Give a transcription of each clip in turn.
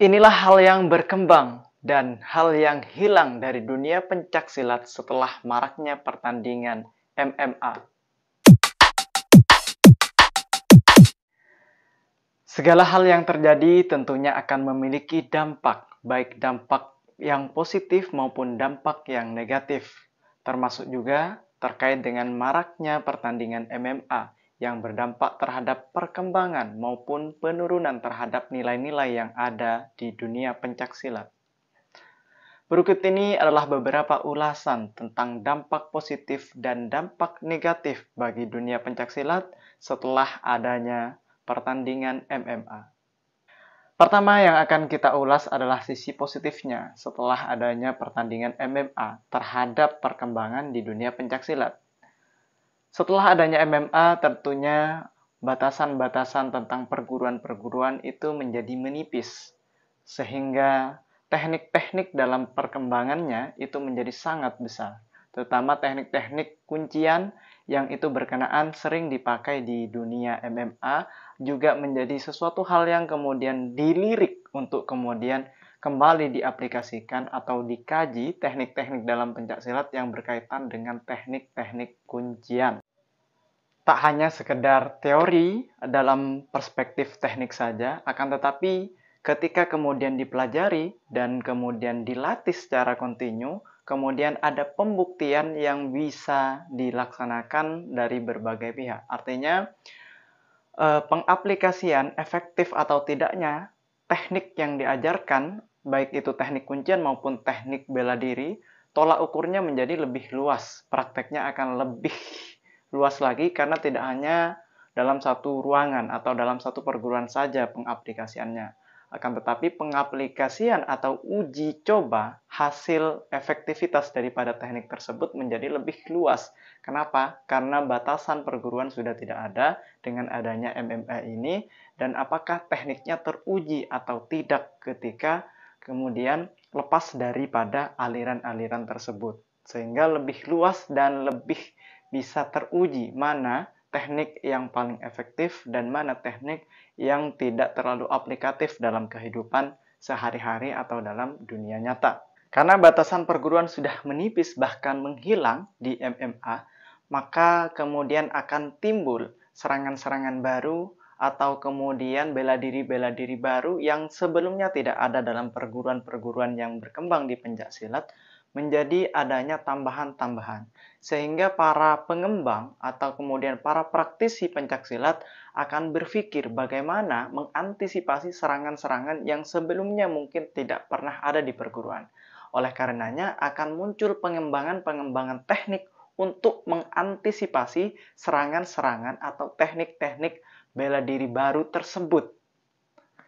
Inilah hal yang berkembang dan hal yang hilang dari dunia pencaksilat setelah maraknya pertandingan MMA. Segala hal yang terjadi tentunya akan memiliki dampak, baik dampak yang positif maupun dampak yang negatif, termasuk juga terkait dengan maraknya pertandingan MMA yang berdampak terhadap perkembangan maupun penurunan terhadap nilai-nilai yang ada di dunia pencaksilat. Berikut ini adalah beberapa ulasan tentang dampak positif dan dampak negatif bagi dunia pencaksilat setelah adanya pertandingan MMA. Pertama yang akan kita ulas adalah sisi positifnya setelah adanya pertandingan MMA terhadap perkembangan di dunia pencaksilat. Setelah adanya MMA, tentunya batasan-batasan tentang perguruan-perguruan itu menjadi menipis, sehingga teknik-teknik dalam perkembangannya itu menjadi sangat besar, terutama teknik-teknik kuncian yang itu berkenaan sering dipakai di dunia MMA juga menjadi sesuatu hal yang kemudian dilirik untuk kemudian kembali diaplikasikan atau dikaji teknik-teknik dalam pencaksilat yang berkaitan dengan teknik-teknik kuncian. Tak hanya sekedar teori dalam perspektif teknik saja, akan tetapi ketika kemudian dipelajari dan kemudian dilatih secara kontinu, kemudian ada pembuktian yang bisa dilaksanakan dari berbagai pihak. Artinya, pengaplikasian efektif atau tidaknya teknik yang diajarkan, baik itu teknik kuncian maupun teknik bela diri, tolak ukurnya menjadi lebih luas. Prakteknya akan lebih luas lagi karena tidak hanya dalam satu ruangan atau dalam satu perguruan saja pengaplikasiannya. Akan tetapi pengaplikasian atau uji coba hasil efektivitas daripada teknik tersebut menjadi lebih luas. Kenapa? Karena batasan perguruan sudah tidak ada dengan adanya MMA ini, dan apakah tekniknya teruji atau tidak ketika kemudian lepas daripada aliran-aliran tersebut. Sehingga lebih luas dan lebih bisa teruji mana teknik yang paling efektif dan mana teknik yang tidak terlalu aplikatif dalam kehidupan sehari-hari atau dalam dunia nyata. Karena batasan perguruan sudah menipis bahkan menghilang di MMA, maka kemudian akan timbul serangan-serangan baru atau kemudian bela diri baru yang sebelumnya tidak ada dalam perguruan-perguruan yang berkembang di pencaksilat, menjadi adanya tambahan-tambahan. Sehingga para pengembang atau kemudian para praktisi pencaksilat akan berpikir bagaimana mengantisipasi serangan-serangan yang sebelumnya mungkin tidak pernah ada di perguruan. Oleh karenanya akan muncul pengembangan-pengembangan teknik untuk mengantisipasi serangan-serangan atau teknik-teknik bela diri baru tersebut.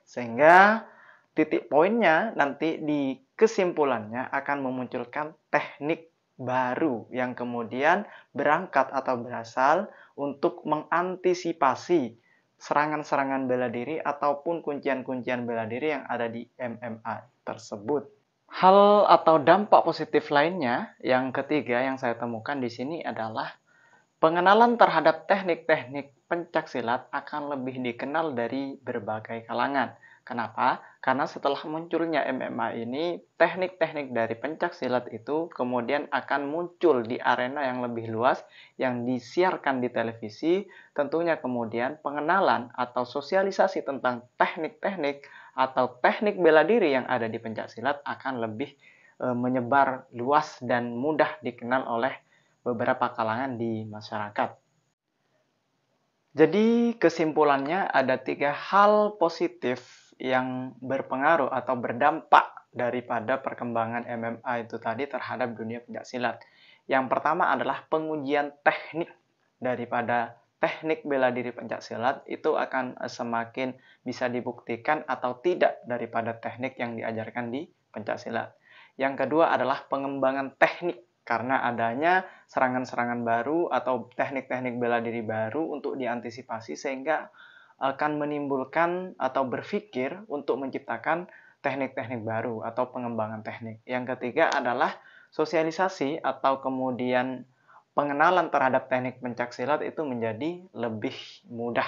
Sehingga titik poinnya nanti di kesimpulannya akan memunculkan teknik baru yang kemudian berangkat atau berasal untuk mengantisipasi serangan-serangan bela diri ataupun kuncian-kuncian bela diri yang ada di MMA tersebut. Hal atau dampak positif lainnya yang ketiga yang saya temukan di sini adalah pengenalan terhadap teknik-teknik pencaksilat akan lebih dikenal dari berbagai kalangan. Kenapa? Karena setelah munculnya MMA ini, teknik-teknik dari pencaksilat itu kemudian akan muncul di arena yang lebih luas, yang disiarkan di televisi. Tentunya kemudian pengenalan atau sosialisasi tentang teknik-teknik atau teknik bela diri yang ada di pencaksilat akan lebih menyebar luas dan mudah dikenal oleh beberapa kalangan di masyarakat. Jadi kesimpulannya ada 3 hal positif yang berpengaruh atau berdampak daripada perkembangan MMA itu tadi terhadap dunia pencaksilat. Yang pertama adalah pengujian teknik daripada teknik bela diri pencaksilat itu akan semakin bisa dibuktikan atau tidak daripada teknik yang diajarkan di pencaksilat. Yang kedua adalah pengembangan teknik karena adanya serangan-serangan baru atau teknik-teknik bela diri baru untuk diantisipasi sehingga akan menimbulkan atau berpikir untuk menciptakan teknik-teknik baru atau pengembangan teknik. Yang ketiga adalah sosialisasi atau kemudian pengenalan terhadap teknik pencaksilat itu menjadi lebih mudah.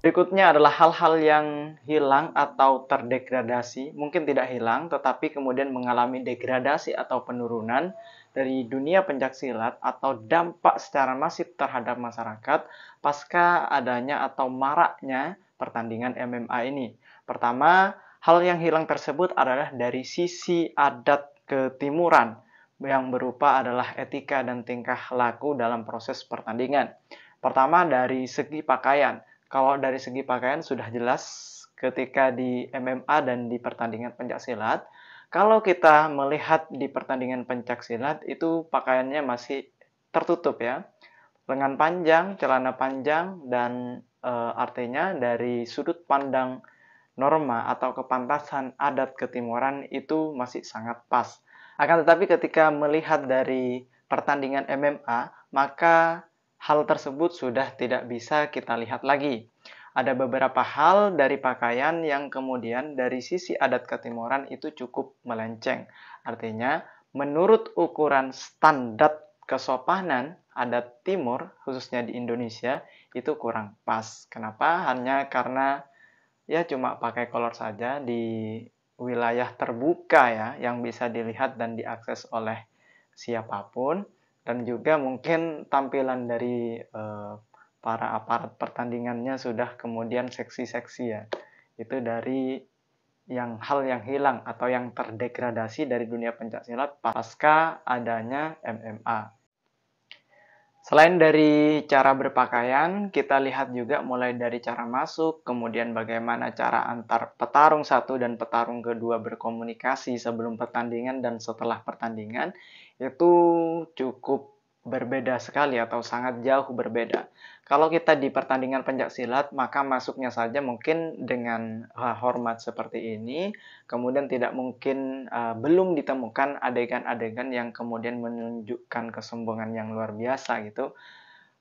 Berikutnya adalah hal-hal yang hilang atau terdegradasi, mungkin tidak hilang, tetapi kemudian mengalami degradasi atau penurunan dari dunia pencaksilat atau dampak secara masif terhadap masyarakat pasca adanya atau maraknya pertandingan MMA ini. Pertama, hal yang hilang tersebut adalah dari sisi adat ketimuran yang berupa adalah etika dan tingkah laku dalam proses pertandingan. Pertama, dari segi pakaian. Kalau dari segi pakaian sudah jelas ketika di MMA dan di pertandingan pencaksilat. Kalau kita melihat di pertandingan pencaksilat itu pakaiannya masih tertutup ya. Lengan panjang, celana panjang, dan artinya dari sudut pandang norma atau kepantasan adat ketimuran itu masih sangat pas. Akan tetapi ketika melihat dari pertandingan MMA, maka hal tersebut sudah tidak bisa kita lihat lagi. Ada beberapa hal dari pakaian yang kemudian dari sisi adat ketimuran itu cukup melenceng. Artinya, menurut ukuran standar kesopanan adat timur, khususnya di Indonesia, itu kurang pas. Kenapa? Hanya karena ya cuma pakai kolor saja di wilayah terbuka ya, yang bisa dilihat dan diakses oleh siapapun, dan juga mungkin tampilan dari para aparat pertandingannya sudah kemudian seksi-seksi ya. Itu dari hal yang hilang atau yang terdegradasi dari dunia pencaksilat pasca adanya MMA. Selain dari cara berpakaian, kita lihat juga mulai dari cara masuk, kemudian bagaimana cara antar petarung satu dan petarung kedua berkomunikasi sebelum pertandingan dan setelah pertandingan, itu cukup berbeda sekali atau sangat jauh berbeda. Kalau kita di pertandingan pencaksilat, maka masuknya saja mungkin dengan hormat seperti ini, kemudian tidak mungkin belum ditemukan adegan-adegan yang kemudian menunjukkan kesombongan yang luar biasa gitu.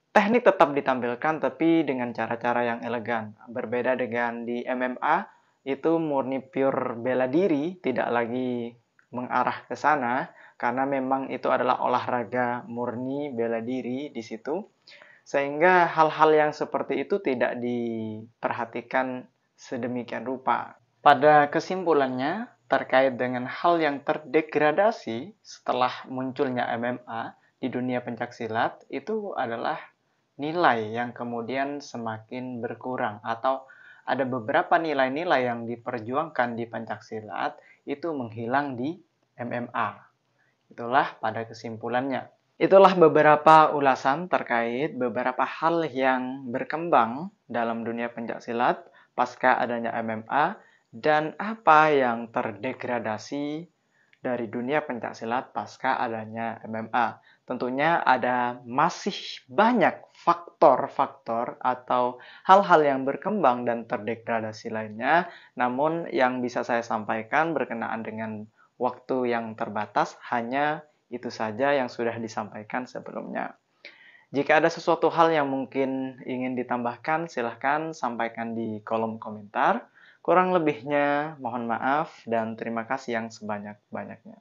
Teknik tetap ditampilkan tapi dengan cara-cara yang elegan. Berbeda dengan di MMA, itu murni pure bela diri, tidak lagi mengarah ke sana karena memang itu adalah olahraga murni bela diri di situ. Sehingga hal-hal yang seperti itu tidak diperhatikan sedemikian rupa. Pada kesimpulannya, terkait dengan hal yang terdegradasi setelah munculnya MMA di dunia pencaksilat, itu adalah nilai yang kemudian semakin berkurang atau ada beberapa nilai-nilai yang diperjuangkan di pencaksilat itu menghilang di MMA. Itulah pada kesimpulannya. Itulah beberapa ulasan terkait beberapa hal yang berkembang dalam dunia pencaksilat pasca adanya MMA dan apa yang terdegradasi dari dunia pencaksilat pasca adanya MMA. Tentunya ada masih banyak faktor-faktor atau hal-hal yang berkembang dan terdegradasi lainnya, namun yang bisa saya sampaikan berkenaan dengan waktu yang terbatas hanya itu saja yang sudah disampaikan sebelumnya. Jika ada sesuatu hal yang mungkin ingin ditambahkan, silahkan sampaikan di kolom komentar. Kurang lebihnya, mohon maaf dan terima kasih yang sebanyak-banyaknya.